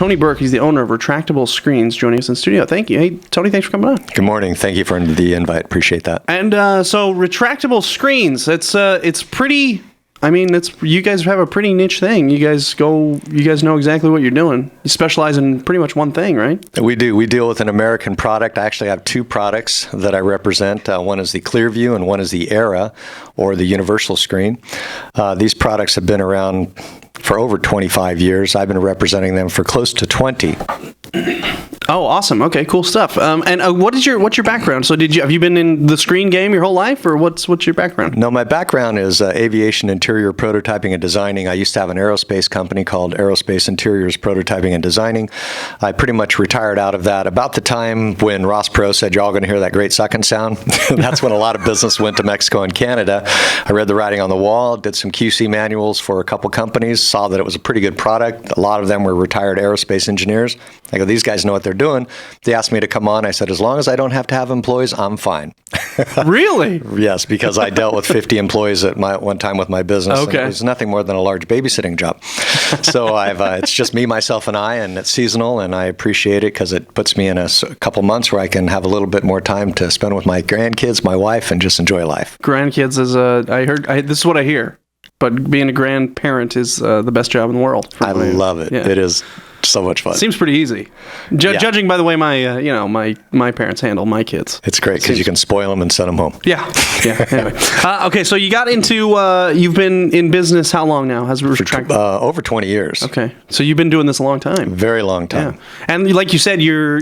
Tony Burke. He's the owner of Retractable Screens, joining us in studio. Thank you. Hey, Tony, thanks for coming on. Good morning. Thank you for the invite. Appreciate that. And so retractable screens, it's pretty... I mean, you guys have a pretty niche thing. You guys know exactly what you're doing. You specialize in pretty much one thing, right? We do. We deal with an American product. I actually have two products that I represent. One is the Clearview and one is the AIRA, or the universal screen. These products have been around for over 25 years. I've been representing them for close to 20. Oh, awesome. Okay, cool stuff. And what's your background? So have you been in the screen game your whole life, or what's your background? No, my background is aviation interior prototyping and designing. I used to have an aerospace company called Aerospace Interiors Prototyping and Designing. I pretty much retired out of that about the time when Ross Perot said, "You're all going to hear that great sucking sound." That's when a lot of business went to Mexico and Canada. I read the writing on the wall, did some QC manuals for a couple companies, saw that it was a pretty good product. A lot of them were retired aerospace engineers. I go, these guys know what they're doing. They asked me to come on. I said, as long as I don't have to have employees, I'm fine. Really? Yes, because I dealt with 50 employees at one time with my business. Okay. And it was nothing more than a large babysitting job. So it's just me, myself, and I, and it's seasonal, and I appreciate it because it puts me in a couple months where I can have a little bit more time to spend with my grandkids, my wife, and just enjoy life. Grandkids is this is what I hear, but being a grandparent is the best job in the world. I love it. Yeah. It is so much fun. Seems pretty easy. Judging by the way my parents handle my kids. It's great because you can spoil them and send them home. Yeah. Anyway. Okay, so you got into, you've been in business how long now? Over 20 years. Okay, so you've been doing this a long time. Very long time. Yeah. And like you said, you're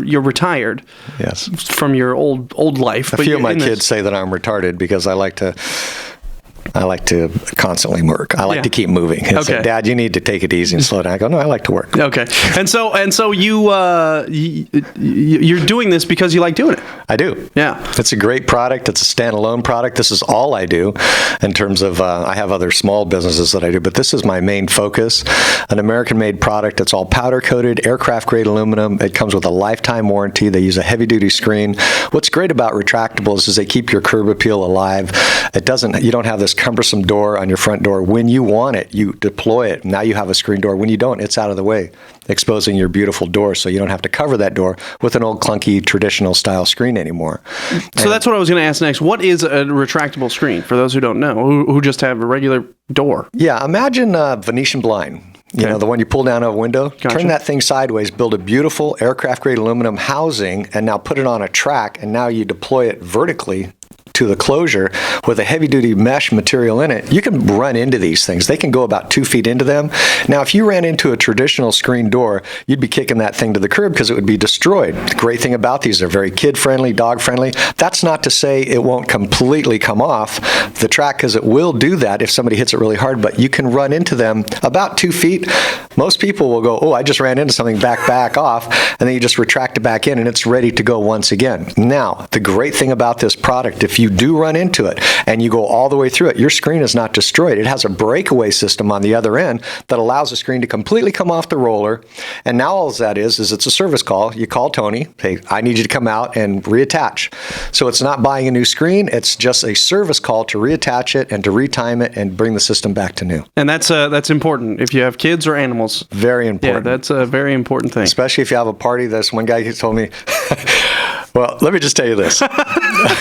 retired. Yes. From your old life. A few of my kids say that I'm retarded because I like to constantly work. I like to keep moving. They say, Dad, you need to take it easy and slow down. I go, no, I like to work. Okay. And so you're doing this because you like doing it. I do. Yeah. It's a great product. It's a standalone product. This is all I do in terms of, I have other small businesses that I do, but this is my main focus. An American-made product. It's all powder-coated, aircraft-grade aluminum. It comes with a lifetime warranty. They use a heavy-duty screen. What's great about retractables is they keep your curb appeal alive. You don't have this cumbersome door on your front door. When you want it, you deploy it. Now you have a screen door. When you don't, it's out of the way, exposing your beautiful door, so you don't have to cover that door with an old clunky traditional style screen anymore. So that's what I was going to ask next. What is a retractable screen for those who don't know, who just have a regular door? Yeah, imagine a Venetian blind. You know, the one you pull down a window, turn that thing sideways, build a beautiful aircraft-grade aluminum housing, and now put it on a track, and now you deploy it vertically to the closure with a heavy-duty mesh material in it. You can run into these things. They can go about 2 feet into them. Now, if you ran into a traditional screen door, you'd be kicking that thing to the curb because it would be destroyed. The great thing about these, they're very kid-friendly, dog-friendly. That's not to say it won't completely come off the track, because it will do that if somebody hits it really hard, but you can run into them about 2 feet. Most people will go, oh, I just ran into something, back off, and then you just retract it back in, and it's ready to go once again. Now, the great thing about this product, if you do run into it and you go all the way through it, your screen is not destroyed. It has a breakaway system on the other end that allows the screen to completely come off the roller. And now all that is it's a service call. You call Tony, hey, I need you to come out and reattach. So it's not buying a new screen. It's just a service call to reattach it and to retime it and bring the system back to new. And that's important if you have kids or animals. Very important. Yeah, that's a very important thing. Especially if you have a party. This one guy told me, well, let me just tell you this.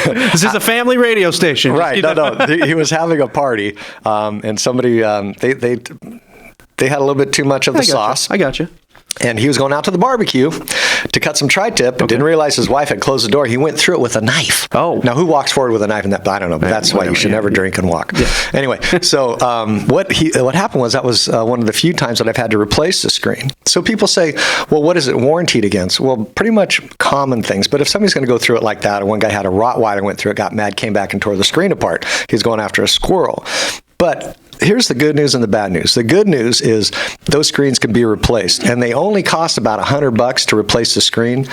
This is a family radio station. Right. No. He was having a party, and somebody, they had a little bit too much of the sauce. I got you. And he was going out to the barbecue to cut some tri-tip and didn't realize his wife had closed the door. He went through it with a knife. Oh. Now, who walks forward with a knife in that? I don't know, but that's why you should never drink and walk. Yeah. Anyway, so what happened was that was one of the few times that I've had to replace the screen. So people say, well, what is it warranted against? Well, pretty much common things. But if somebody's going to go through it like that, or one guy had a Rottweiler, went through it, got mad, came back and tore the screen apart. He's going after a squirrel. But here's the good news and the bad news. The good news is those screens can be replaced, and they only cost about $100 to replace the screen.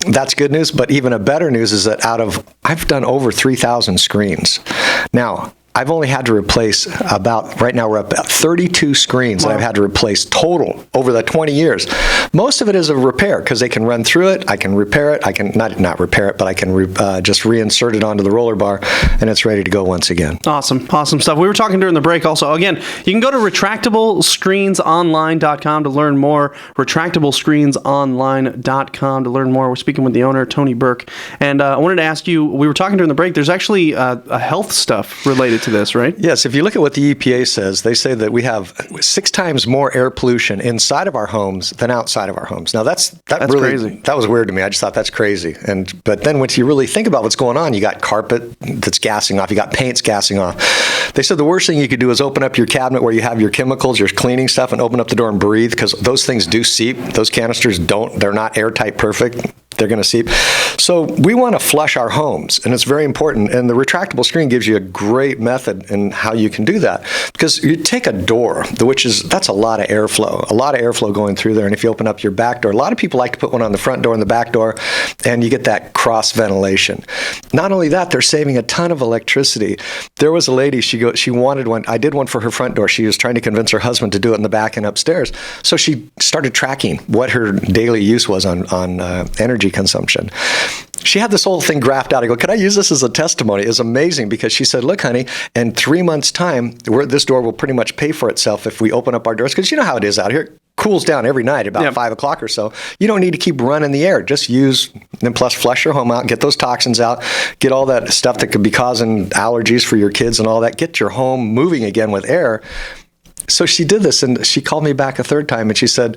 That's good news, but even a better news is that I've done over 3,000 screens. Now, I've only had to replace right now we're up at 32 screens that I've had to replace total over the 20 years. Most of it is a repair because they can run through it. I can repair it. I can not repair it, but I can just reinsert it onto the roller bar, and it's ready to go once again. Awesome stuff. We were talking during the break also. Again, you can go to retractablescreensonline.com to learn more. Retractablescreensonline.com to learn more. We're speaking with the owner, Tony Burke, and I wanted to ask you. We were talking during the break. There's actually a health stuff related to this, right? Yes. If you look at what the EPA says, they say that we have 6 times more air pollution inside of our homes than outside of our homes. Now that's really crazy. That was weird to me. I just thought that's crazy. But then once you really think about what's going on, you got carpet that's gassing off. You got paints gassing off. They said the worst thing you could do is open up your cabinet where you have your chemicals, your cleaning stuff, and open up the door and breathe, because those things do seep. Those canisters don't. They're not airtight perfect. They're going to seep. So we want to flush our homes, and it's very important. And the retractable screen gives you a great method in how you can do that. Because you take a door, that's a lot of airflow going through there. And if you open up your back door, a lot of people like to put one on the front door and the back door, and you get that cross ventilation. Not only that, they're saving a ton of electricity. There was a lady, she wanted one. I did one for her front door. She was trying to convince her husband to do it in the back and upstairs. So she started tracking what her daily use was on energy consumption. She had this whole thing graphed out. I go, can I use this as a testimony? It's amazing, because she said, look, honey, in 3 months' time, this door will pretty much pay for itself if we open up our doors. Because you know how it is out here. It cools down every night about 5 o'clock or so. You don't need to keep running the air. Just use, and plus flush your home out, get those toxins out, get all that stuff that could be causing allergies for your kids and all that. Get your home moving again with air. So she did this, and she called me back a third time, and she said,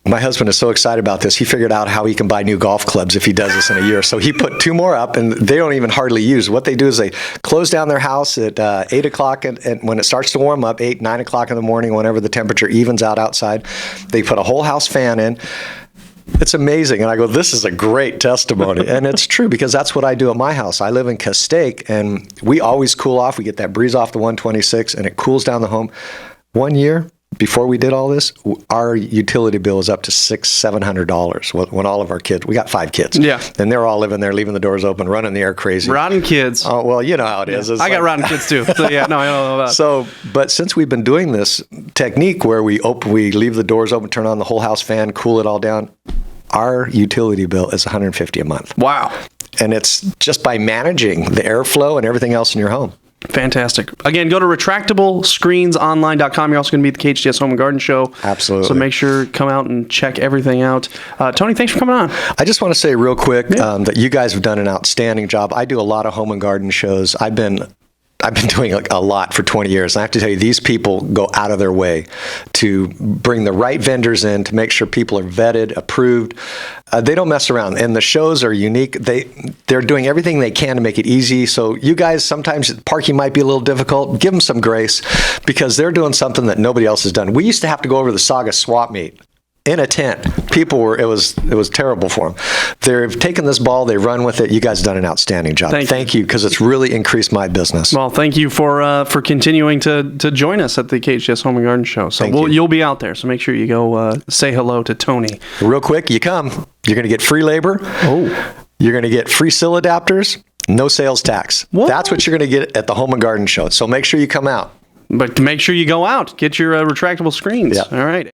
my husband is so excited about this. He figured out how he can buy new golf clubs if he does this in a year. So he put 2 more up, and they don't even hardly use. What they do is they close down their house at 8 o'clock, and when it starts to warm up, 8, 9 o'clock in the morning, whenever the temperature evens out outside, they put a whole house fan in. It's amazing. And I go, this is a great testimony. And it's true, because that's what I do at my house. I live in Castaic, and we always cool off. We get that breeze off the 126, and it cools down the home. 1 year, before we did all this, our utility bill was up to $600-700 when all of our kids, we got 5 kids. Yeah. And they're all living there, leaving the doors open, running the air crazy. Rotten kids. Oh, well, you know how it is. I got rotten kids too. So yeah, no, I don't know about that. But since we've been doing this technique where we leave the doors open, turn on the whole house fan, cool it all down, our utility bill is $150 a month. Wow. And it's just by managing the airflow and everything else in your home. Fantastic. Again, go to retractablescreensonline.com. You're also going to be at the KHTS Home and Garden Show. Absolutely. So make sure come out and check everything out. Tony, thanks for coming on. I just want to say real quick that you guys have done an outstanding job. I do a lot of home and garden shows. I've been doing a lot for 20 years. And I have to tell you, these people go out of their way to bring the right vendors in to make sure people are vetted, approved. They don't mess around. And the shows are unique. They're doing everything they can to make it easy. So you guys, sometimes parking might be a little difficult. Give them some grace, because they're doing something that nobody else has done. We used to have to go over to the Saga swap meet in a tent. It was terrible for them. They've taken this ball, they run with it. You guys have done an outstanding job. Thank you, because it's really increased my business. Well, thank you for continuing to join us at the KHTS Home and Garden Show. So you'll be out there, so make sure you go say hello to Tony. Real quick, you come. You're going to get free labor. Oh. You're going to get free sill adapters, no sales tax. What? That's what you're going to get at the Home and Garden Show. So make sure you come out. But make sure you go out, get your retractable screens. Yep. All right.